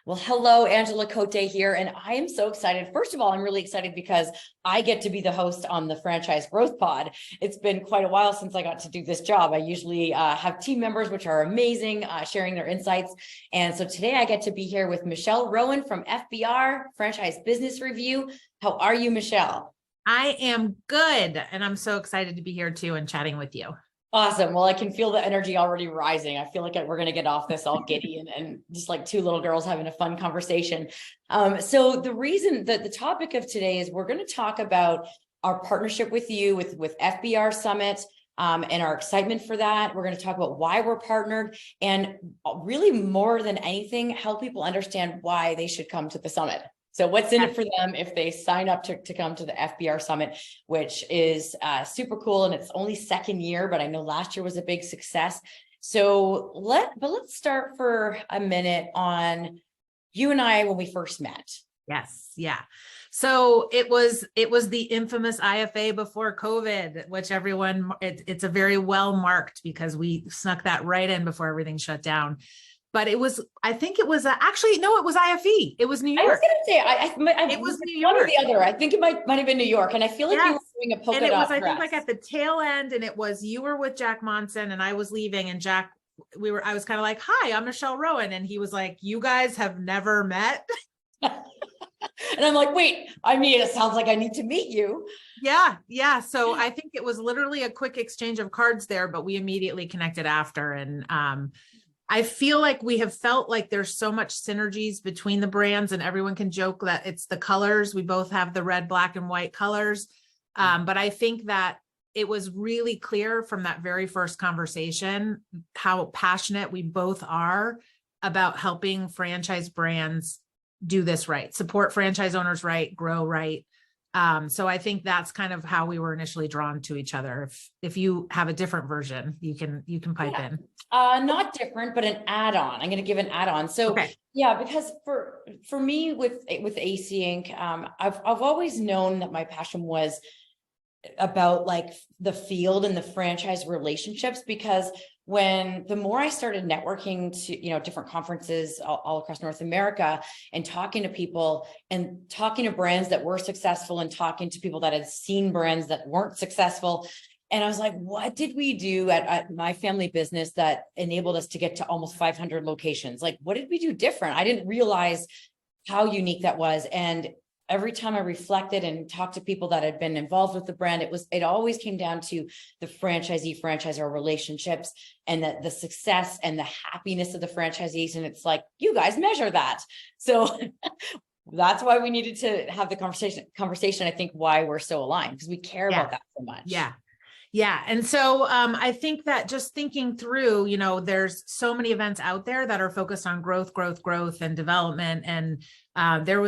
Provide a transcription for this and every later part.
Well, hello, Angela Cote here, and I am so excited. First of all, I'm really excited because I get to be the host on the Franchise Growth Pod. It's been quite a while since I got to do this job. I usually have team members, which are amazing, sharing their insights. And so today I get to be here with Michelle Rowan from FBR Franchise Business Review. How are you, Michelle? I am good. And I'm so excited to be here too and chatting with you. Awesome. Well, I can feel the energy already rising. I feel like we're going to get off this all giddy and just like two little girls having a fun conversation. So the reason that the topic of today is we're going to talk about our partnership with you with FBR Summit and our excitement for that. We're going to talk about why we're partnered and really more than anything, help people understand why they should come to the summit. So what's in it for them if they sign up to come to the FBR Summit, which is super cool. And it's only second year, but I know last year was a big success. So let's start for a minute on you and I when we first met. Yes. Yeah. So it was the infamous IFA before COVID, which it's a very well marked because we snuck that right in before everything shut down. But I think it was actually, no, it was IFE. It was New York. I was going to say, it was New York. One or the other. I think it might have been New York. And I feel like you were doing a polka dot And it was, dress. I think like at the tail end, and you were with Jack Monson and I was leaving, and I was kind of like, hi, I'm Michelle Rowan. And he was like, you guys have never met. And I'm like, wait, it sounds like I need to meet you. Yeah. Yeah. So I think it was literally a quick exchange of cards there, but we immediately connected after. And, I feel like we have felt like there's so much synergies between the brands, and everyone can joke that it's the colors. We both have the red, black, and white colors. But I think that it was really clear from that very first conversation how passionate we both are about helping franchise brands do this right, support franchise owners right, grow right. So I think that's kind of how we were initially drawn to each other. If you have a different version, you can pipe in. Not different, but an add-on. I'm going to give an add-on. So yeah, because for me with AC Inc., I've always known that my passion was about like the field and the franchise relationships, because the more I started networking to, different conferences all across North America and talking to people and talking to brands that were successful and talking to people that had seen brands that weren't successful. And I was like, what did we do at my family business that enabled us to get to almost 500 locations? Like, what did we do different? I didn't realize how unique that was. And every time I reflected and talked to people that had been involved with the brand, it always came down to the franchisee-franchisor relationships and the success and the happiness of the franchisees. And it's like, you guys measure that. So that's why we needed to have the conversation. I think why we're so aligned, because we care about that so much. Yeah. Yeah. And so I think that just thinking through, there's so many events out there that are focused on growth and development. And there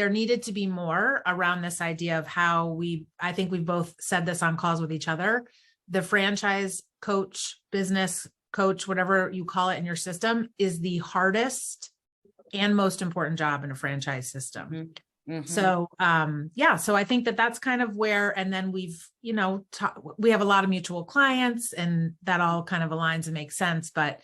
needed to be more around this idea of how I think we've both said this on calls with each other. The franchise coach, business coach, whatever you call it in your system, is the hardest and most important job in a franchise system. Mm-hmm. Mm-hmm. So, so I think that's kind of where, and then we have a lot of mutual clients, and that all kind of aligns and makes sense, but,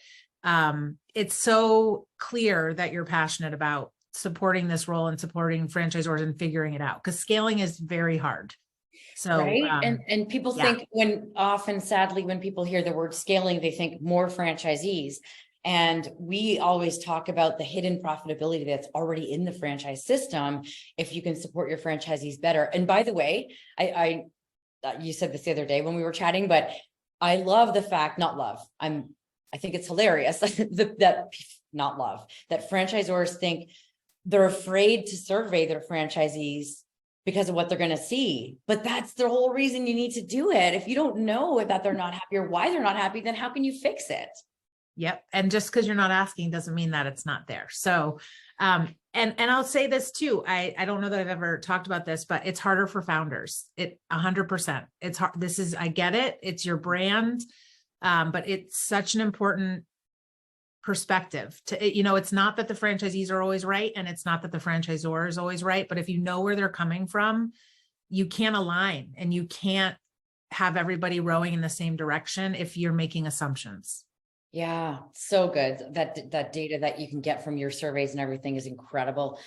it's so clear that you're passionate about supporting this role and supporting franchisors and figuring it out, because scaling is very hard. So, right. And people think sadly, when people hear the word scaling, they think more franchisees. And we always talk about the hidden profitability that's already in the franchise system if you can support your franchisees better. And by the way, you said this the other day when we were chatting, but I love the fact, I think it's hilarious that franchisors think they're afraid to survey their franchisees because of what they're going to see. But that's the whole reason you need to do it. If you don't know that they're not happy or why they're not happy, then how can you fix it? Yep. And just because you're not asking doesn't mean that it's not there. So, and I'll say this too. I don't know that I've ever talked about this, but it's harder for founders. 100%. It's hard. I get it. It's your brand. But it's such an important perspective it's not that the franchisees are always right. And it's not that the franchisor is always right. But if you know where they're coming from, you can't align, and you can't have everybody rowing in the same direction if you're making assumptions. Yeah, so good. That data that you can get from your surveys and everything is incredible.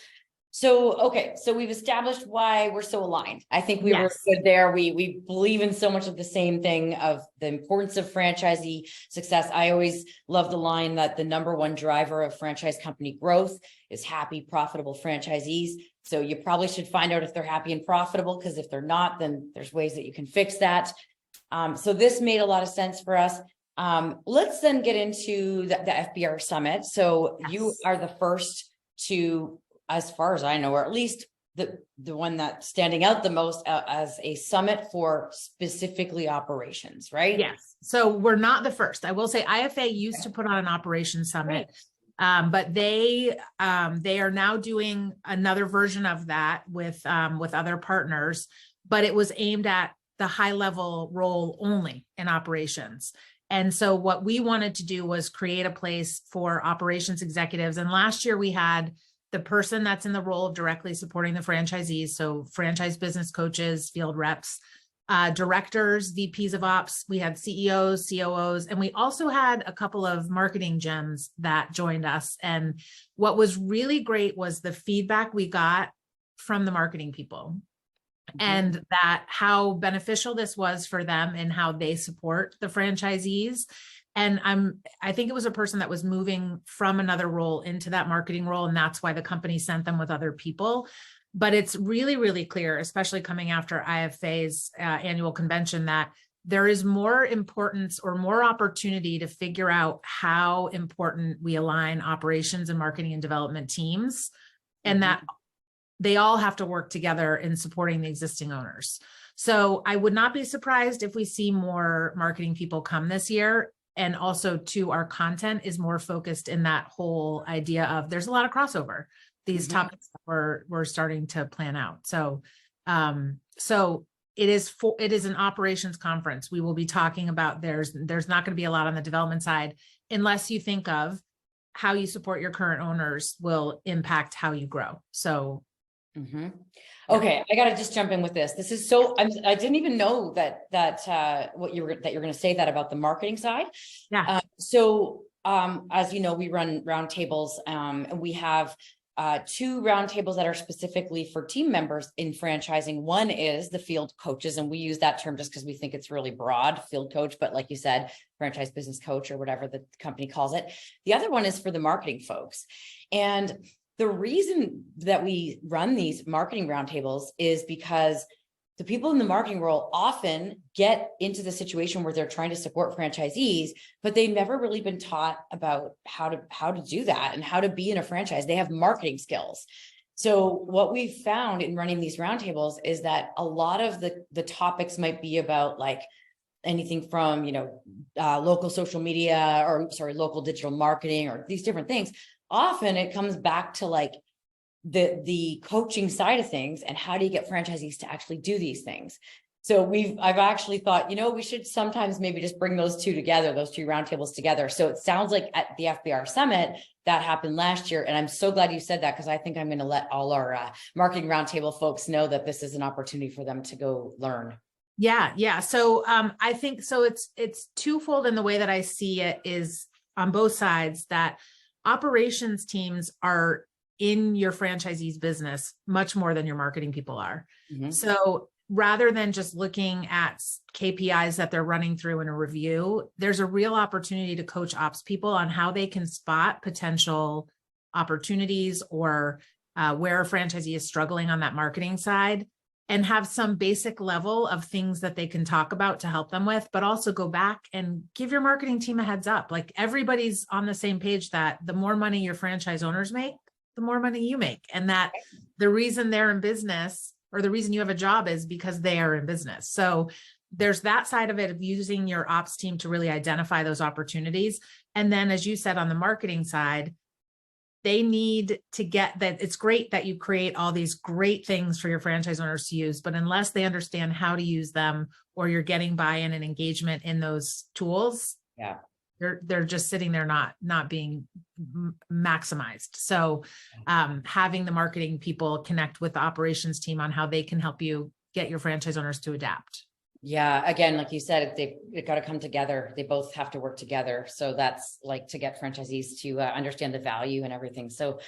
So, okay, so we've established why we're so aligned. I think we were good there. We believe in so much of the same thing of the importance of franchisee success. I always love the line that the number one driver of franchise company growth is happy, profitable franchisees. So you probably should find out if they're happy and profitable, because if they're not, then there's ways that you can fix that. So this made a lot of sense for us. Let's then get into the FBR Summit. So you are the first to, as far as I know, or at least the one that's standing out the most as a summit for specifically operations, right? Yes. So we're not the first. I will say IFA used to put on an operations summit, but they are now doing another version of that with other partners, but it was aimed at the high level role only in operations. And so what we wanted to do was create a place for operations executives. And last year we had the person that's in the role of directly supporting the franchisees. So franchise business coaches, field reps, directors, VPs of ops. We had CEOs, COOs, and we also had a couple of marketing gems that joined us. And what was really great was the feedback we got from the marketing people. And that how beneficial this was for them and how they support the franchisees. And I think it was a person that was moving from another role into that marketing role. And that's why the company sent them with other people. But it's really, really clear, especially coming after IFA's annual convention, that there is more importance or more opportunity to figure out how important we align operations and marketing and development teams, and that they all have to work together in supporting the existing owners. So I would not be surprised if we see more marketing people come this year. And also too, our content is more focused in that whole idea of there's a lot of crossover, these topics that we're starting to plan out. So, it is an operations conference. We will be talking about, there's not going to be a lot on the development side, unless you think of how you support your current owners will impact how you grow. So okay, I got to just jump in with this. This is so, I didn't even know that what you were going to say that about the marketing side. So as you know, we run roundtables, and we have two roundtables that are specifically for team members in franchising. One is the field coaches, and we use that term just because we think it's really broad, field coach, but like you said, franchise business coach or whatever the company calls it. The other one is for the marketing folks. And the reason that we run these marketing roundtables is because the people in the marketing role often get into the situation where they're trying to support franchisees, but they've never really been taught about how to do that and how to be in a franchise. They have marketing skills. So what we've found in running these roundtables is that a lot of the topics might be about like anything from, local social media, or local digital marketing, or these different things. Often it comes back to like the coaching side of things, and how do you get franchisees to actually do these things? So I've actually thought, we should sometimes maybe just bring those two together, those two roundtables together. So it sounds like at the FBR Summit that happened last year. And I'm so glad you said that, because I think I'm going to let all our marketing roundtable folks know that this is an opportunity for them to go learn. Yeah. So I think so. It's twofold in the way that I see it, is on both sides, that operations teams are in your franchisee's business much more than your marketing people are. So rather than just looking at KPIs that they're running through in a review, there's a real opportunity to coach ops people on how they can spot potential opportunities, or where a franchisee is struggling on that marketing side, and have some basic level of things that they can talk about to help them with, but also go back and give your marketing team a heads up. Like, everybody's on the same page that the more money your franchise owners make, the more money you make. And that the reason they're in business, or the reason you have a job, is because they are in business. So there's that side of it, of using your ops team to really identify those opportunities. And then, as you said, on the marketing side, they need to get that. It's great that you create all these great things for your franchise owners to use, but unless they understand how to use them, or you're getting buy-in and engagement in those tools, they're just sitting there not being maximized. So having the marketing people connect with the operations team on how they can help you get your franchise owners to adapt. Yeah, again, like you said, they've got to come together. They both have to work together. So that's like to get franchisees to understand the value and everything. So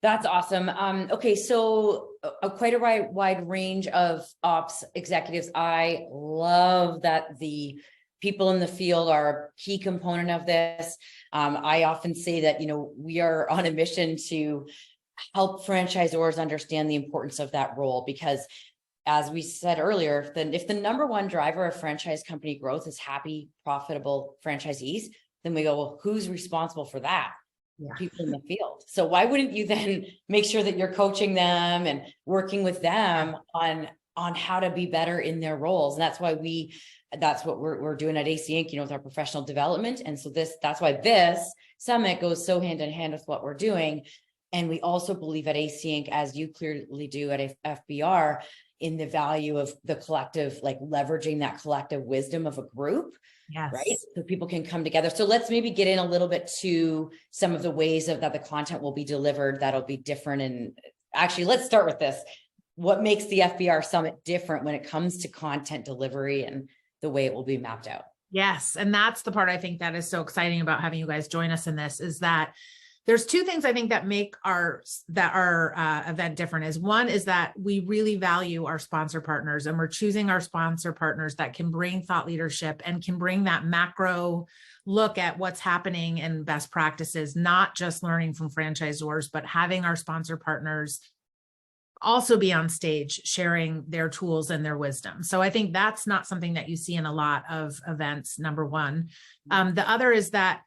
that's awesome. Okay, so quite a wide range of ops executives. I love that the people in the field are a key component of this. I often say that, we are on a mission to help franchisors understand the importance of that role, because as we said earlier, then if the number one driver of franchise company growth is happy, profitable franchisees, then we go, well, who's responsible for that? Yeah. People in the field. So why wouldn't you then make sure that you're coaching them and working with them on how to be better in their roles? And that's what we're doing at AC Inc., with our professional development. And so that's why this summit goes so hand in hand with what we're doing. And we also believe at AC Inc., as you clearly do at FBR, in the value of the collective, like leveraging that collective wisdom of a group. Yes. Right. So people can come together. So let's maybe get in a little bit to some of the ways that the content will be delivered. That'll be different. And actually, let's start with this. What makes the FBR Summit different when it comes to content delivery and the way it will be mapped out? Yes. And that's the part I think that is so exciting about having you guys join us in this, is that there's two things I think that make our event different. Is one is that we really value our sponsor partners, and we're choosing our sponsor partners that can bring thought leadership and can bring that macro look at what's happening and best practices, not just learning from franchisors, but having our sponsor partners also be on stage sharing their tools and their wisdom. So I think that's not something that you see in a lot of events, number one. The other is that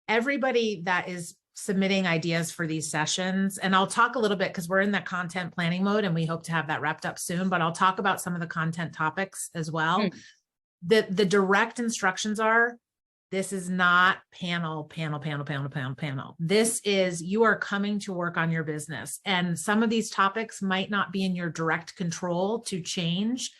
everybody that is submitting ideas for these sessions, and I'll talk a little bit because we're in that content planning mode and we hope to have that wrapped up soon, but I'll talk about some of the content topics as well. The direct instructions are, this is not panel. This is, you are coming to work on your business. And some of these topics might not be in your direct control to change,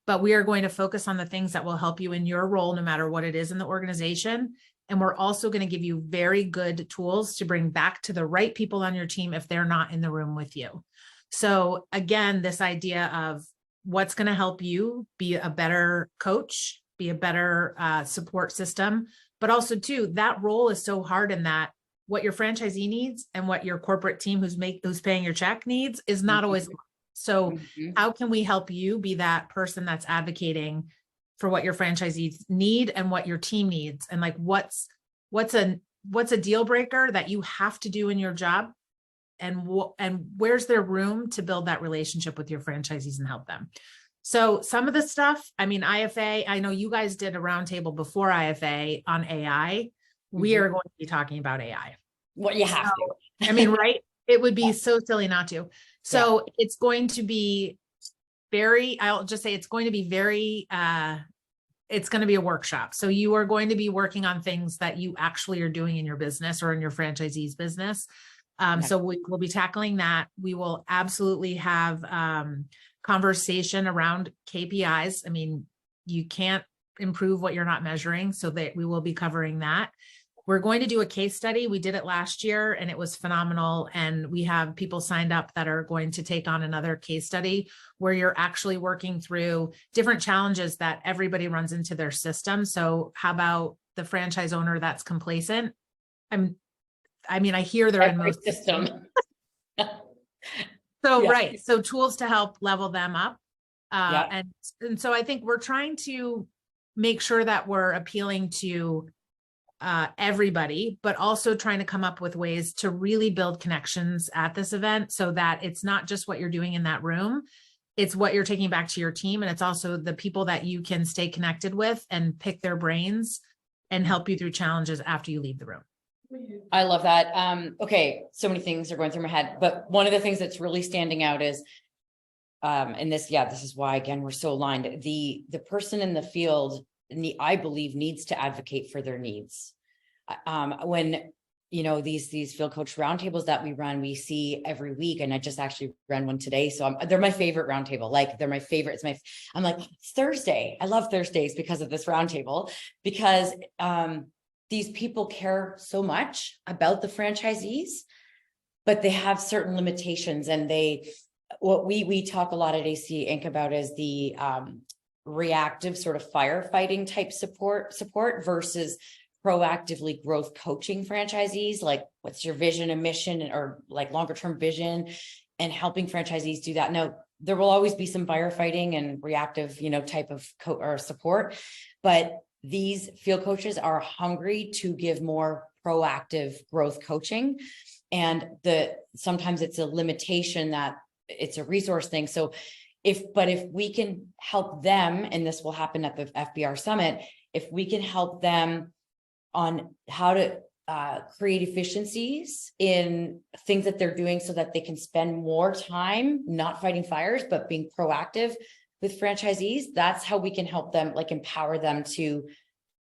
but we are going to focus on the things that will help you in your role, no matter what it is in the organization. And we're also going to give you very good tools to bring back to the right people on your team if they're not in the room with you. So again, this idea of what's going to help you be a better coach, be a better support system, but also too, that role is so hard in that what your franchisee needs and what your corporate team who's paying your check needs is not always. So how can we help you be that person that's advocating for what your franchisees need and what your team needs, and like what's a deal breaker that you have to do in your job, and where's there room to build that relationship with your franchisees and help them. So some of the stuff, I mean, IFA, I know you guys did a roundtable before IFA on AI. We are going to be talking about AI. Well, you have to. I mean, right? It would be so silly not to. So it's going to be I'll just say it's going to be it's going to be a workshop. So you are going to be working on things that you actually are doing in your business or in your franchisee's business. So we'll be tackling that. We will absolutely have conversation around KPIs. I mean, you can't improve what you're not measuring, so that we will be covering that. We're going to do a case study. We did it last year and it was phenomenal. And we have people signed up that are going to take on another case study where you're actually working through different challenges that everybody runs into their system. So how about the franchise owner that's complacent? I hear they're in most system. So, right. So tools to help level them up. And so I think we're trying to make sure that we're appealing to everybody, but also trying to come up with ways to really build connections at this event so that it's not just what you're doing in that room, it's what you're taking back to your team. And it's also the people that you can stay connected with and pick their brains and help you through challenges after you leave the room. I love that. Okay. So many things are going through my head, but one of the things that's really standing out is, and this is why, again, we're so aligned. The person in the field, I believe, needs to advocate for their needs. When, these field coach roundtables that we run, we see every week, and I just actually ran one today. So they're my favorite roundtable. Like they're my favorite. I'm like, it's Thursday. I love Thursdays because of this roundtable, because, these people care so much about the franchisees, but they have certain limitations, and what we talk a lot at AC Inc. about is the reactive sort of firefighting type support versus proactively growth coaching franchisees, like what's your vision and mission, or like longer term vision, and helping franchisees do that. Now, there will always be some firefighting and reactive, type of or support, but these field coaches are hungry to give more proactive growth coaching. And sometimes it's a limitation that it's a resource thing. So if we can help them, and this will happen at the FBR Summit, if we can help them on how to create efficiencies in things that they're doing so that they can spend more time not fighting fires, but being proactive with franchisees, that's how we can help them, like empower them to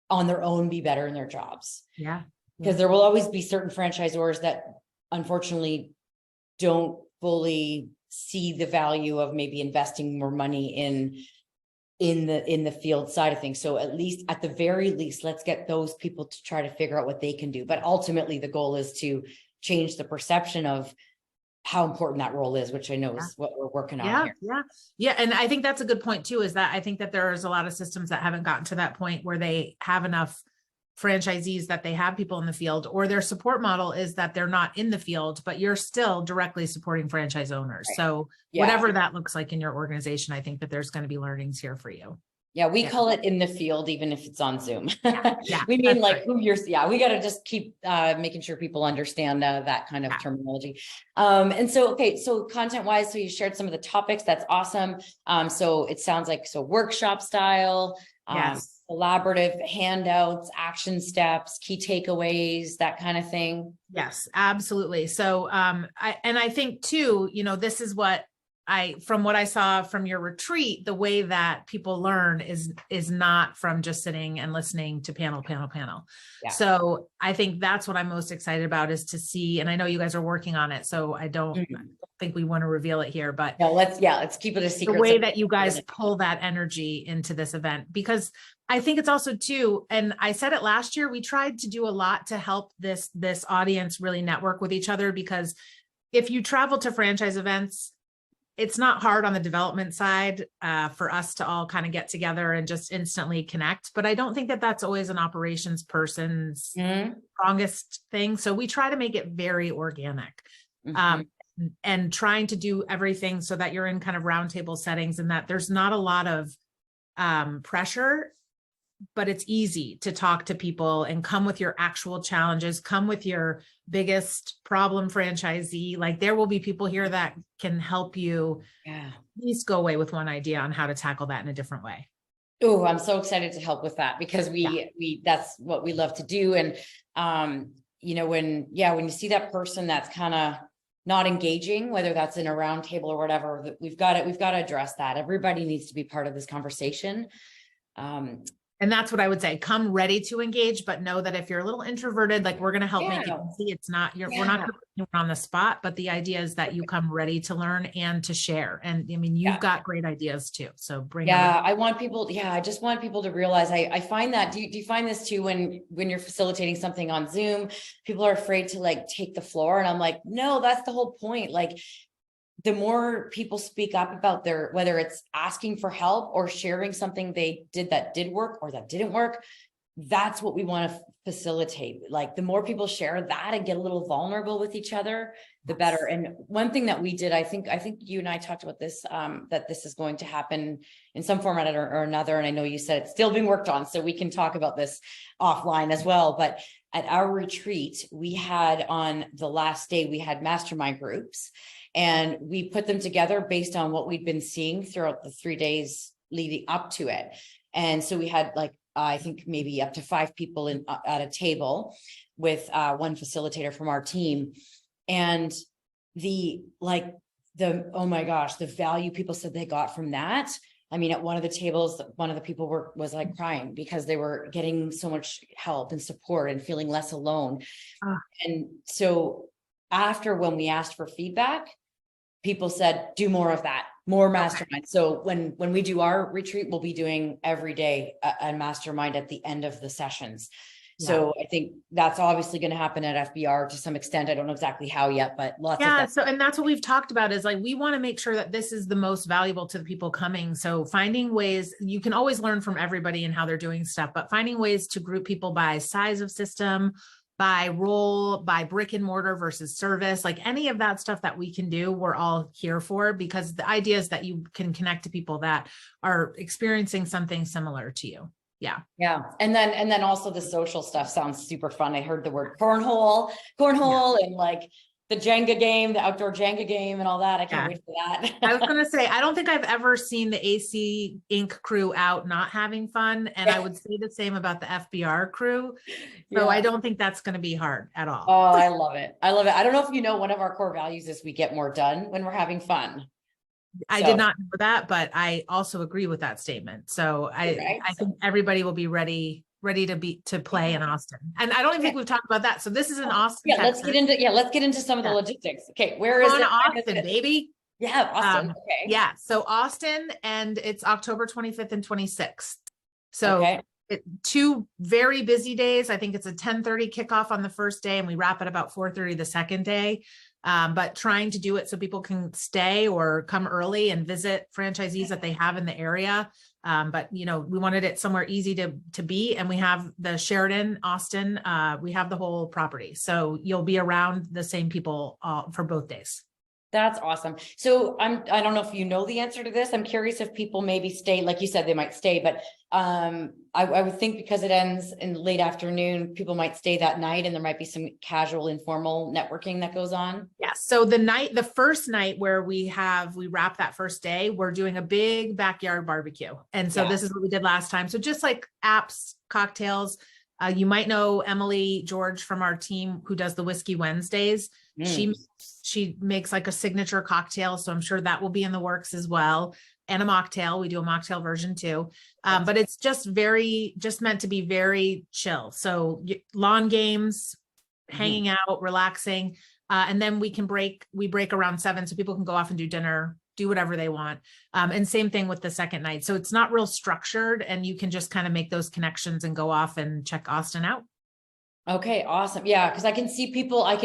on their own be better in their jobs. Yeah. Because there will always be certain franchisors that unfortunately don't fully see the value of maybe investing more money in the field side of things. So at the very least, let's get those people to try to figure out what they can do. But ultimately the goal is to change the perception of how important that role is, which I know is what we're working on here. Yeah. And I think that's a good point too, is that I think that there's a lot of systems that haven't gotten to that point where they have enough franchisees that they have people in the field, or their support model is that they're not in the field, but you're still directly supporting franchise owners. Right. So whatever that looks like in your organization, I think that there's going to be learnings here for you. Yeah, we call it in the field, even if it's on Zoom. Yeah, we mean like who you're, we got to just keep making sure people understand that kind of terminology. And so, so content wise, so you shared some of the topics. That's awesome. So it sounds like, workshop style, collaborative handouts, action steps, key takeaways, that kind of thing. Yes, absolutely. So I think too, this is what from what I saw from your retreat, the way that people learn is not from just sitting and listening to panel. Yeah. So I think that's what I'm most excited about, is to see, and I know you guys are working on it, so I don't think we want to reveal it here, but let's keep it a secret. The way that you guys pull that energy into this event, because I think it's also too, and I said it last year, we tried to do a lot to help this audience really network with each other, because if you travel to franchise events, it's not hard on the development side for us to all kind of get together and just instantly connect. But I don't think that that's always an operations person's strongest thing. So we try to make it very organic and trying to do everything so that you're in kind of roundtable settings and that there's not a lot of pressure, but it's easy to talk to people and come with your actual challenges, come with your biggest problem franchisee. Like there will be people here that can help you at least go away with one idea on how to tackle that in a different way. Oh, I'm so excited to help with that, because we that's what we love to do. And, when you see that person that's kind of not engaging, whether that's in a round table or whatever, we've got to address that. Everybody needs to be part of this conversation. And that's what I would say. Come ready to engage, but know that if you're a little introverted, like we're going to help make it easy. It's not, we're not putting you on the spot, but the idea is that you come ready to learn and to share. And I mean, you've got great ideas too. So bring I want people. I just want people to realize, I find that, do you find this too, when you're facilitating something on Zoom, people are afraid to like take the floor. And I'm like, no, that's the whole point. Like, the more people speak up about whether it's asking for help or sharing something they did that did work or that didn't work, that's what we want to facilitate. Like the more people share that and get a little vulnerable with each other, the better. And one thing that we did, I think you and I talked about this, that this is going to happen in some format or another. And I know you said it's still being worked on, so we can talk about this offline as well. But at our retreat, we had on the last day, we had mastermind groups. And we put them together based on what we'd been seeing throughout the 3 days leading up to it. And so we had I think maybe up to 5 people at a table with one facilitator from our team. And oh my gosh, the value people said they got from that. I mean, at one of the tables, one of the people was like crying because they were getting so much help and support and feeling less alone. And so after, when we asked for feedback, people said, do more of that, more mastermind. So when we do our retreat, we'll be doing every day a mastermind at the end of the sessions. So I think that's obviously going to happen at FBR to some extent. I don't know exactly how yet, but lots of that. So, and that's what we've talked about is like, we want to make sure that this is the most valuable to the people coming. So finding ways, you can always learn from everybody and how they're doing stuff, but finding ways to group people by size of system, by role, by brick and mortar versus service, like any of that stuff that we can do, we're all here for, because the idea is that you can connect to people that are experiencing something similar to you. Yeah. And then also the social stuff sounds super fun. I heard the word cornhole and like the Jenga game, the outdoor Jenga game and all that. I can't wait for that. I was going to say, I don't think I've ever seen the AC Inc. crew out not having fun. And I would say the same about the FBR crew. So I don't think that's going to be hard at all. Oh, I love it. I love it. I don't know if you know, one of our core values is we get more done when we're having fun. I did not know that, but I also agree with that statement. So I think everybody will be ready to play in Austin. And I don't even think we've talked about that. So this is in Austin. Yeah, Texas. Let's get into some of the logistics. Okay, where is it? Austin, baby. Yeah, Austin. Okay. Yeah, so Austin, and it's October 25th and 26th. So 2 very busy days. I think it's a 10:30 kickoff on the first day, and we wrap at about 4:30 the second day. But trying to do it so people can stay or come early and visit franchisees that they have in the area. But we wanted it somewhere easy to be, and we have the Sheridan Austin. We have the whole property, so you'll be around the same people for both days. That's awesome. So I don't know if you know the answer to this. I'm curious if people maybe stay, like you said, they might stay, but I would think because it ends in late afternoon, people might stay that night, and there might be some casual, informal networking that goes on. Yeah. So the first night where we wrap that first day, we're doing a big backyard barbecue. And so this is what we did last time. So just like apps, cocktails, you might know Emily George from our team who does the Whiskey Wednesdays. She makes like a signature cocktail. So I'm sure that will be in the works as well. And a mocktail. We do a mocktail version too. But it's just meant to be very chill. So lawn games, hanging out, relaxing. And then we break around 7 so people can go off and do dinner, do whatever they want. And same thing with the second night. So it's not real structured, and you can just kind of make those connections and go off and check Austin out. Okay, awesome. Yeah, because I can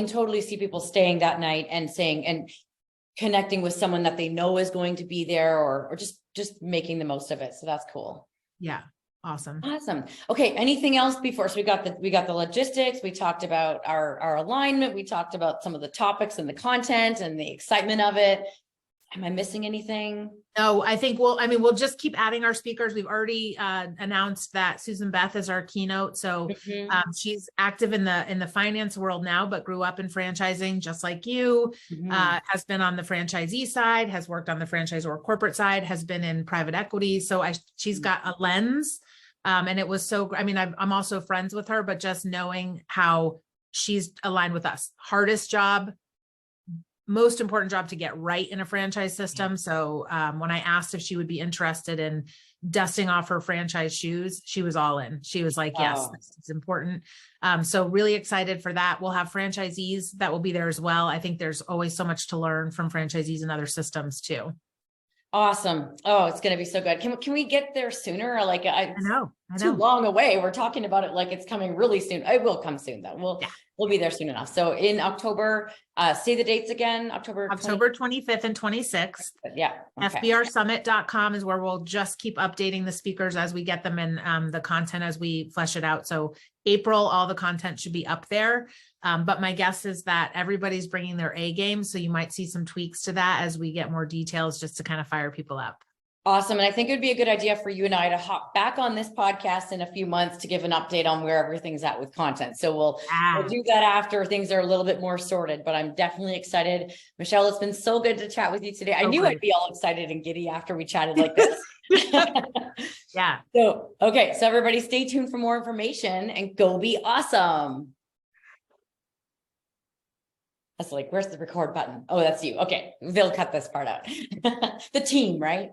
totally see people staying that night and connecting with someone that they know is going to be there, or just making the most of it. So that's cool. Yeah. Awesome. Okay. Anything else before? So we got the logistics. We talked about our alignment. We talked about some of the topics and the content and the excitement of it. Am I missing anything? No, I think we'll just keep adding our speakers. We've already announced that Susan Beth is our keynote. So she's active in the finance world now, but grew up in franchising just like you, has been on the franchisee side, has worked on the franchisor corporate side, has been in private equity. So she's got a lens. And it was so, I'm also friends with her, but just knowing how she's aligned with us. Hardest job, most important job to get right in a franchise system. So when I asked if she would be interested in dusting off her franchise shoes, she was all in. She was like, yes, it's important. So really excited for that. We'll have franchisees that will be there as well. I think there's always so much to learn from franchisees and other systems too. Awesome. Oh, it's going to be so good. Can we get there sooner? Like I know. Too long away. We're talking about it like it's coming really soon. It will come soon though. We'll be there soon enough. So in October, say the dates again, October 25th and 26th. Yeah. Okay. FBRsummit.com is where we'll just keep updating the speakers as we get them and the content as we flesh it out. So April, all the content should be up there. But my guess is that everybody's bringing their A game. So you might see some tweaks to that as we get more details just to kind of fire people up. Awesome. And I think it would be a good idea for you and I to hop back on this podcast in a few months to give an update on where everything's at with content. So we'll do that after things are a little bit more sorted, but I'm definitely excited. Michelle, it's been so good to chat with you today. I knew I'd be all excited and giddy after we chatted like this. Yeah. So everybody stay tuned for more information and go be awesome. That's like, where's the record button? Oh, that's you. Okay. They'll cut this part out. The team, right?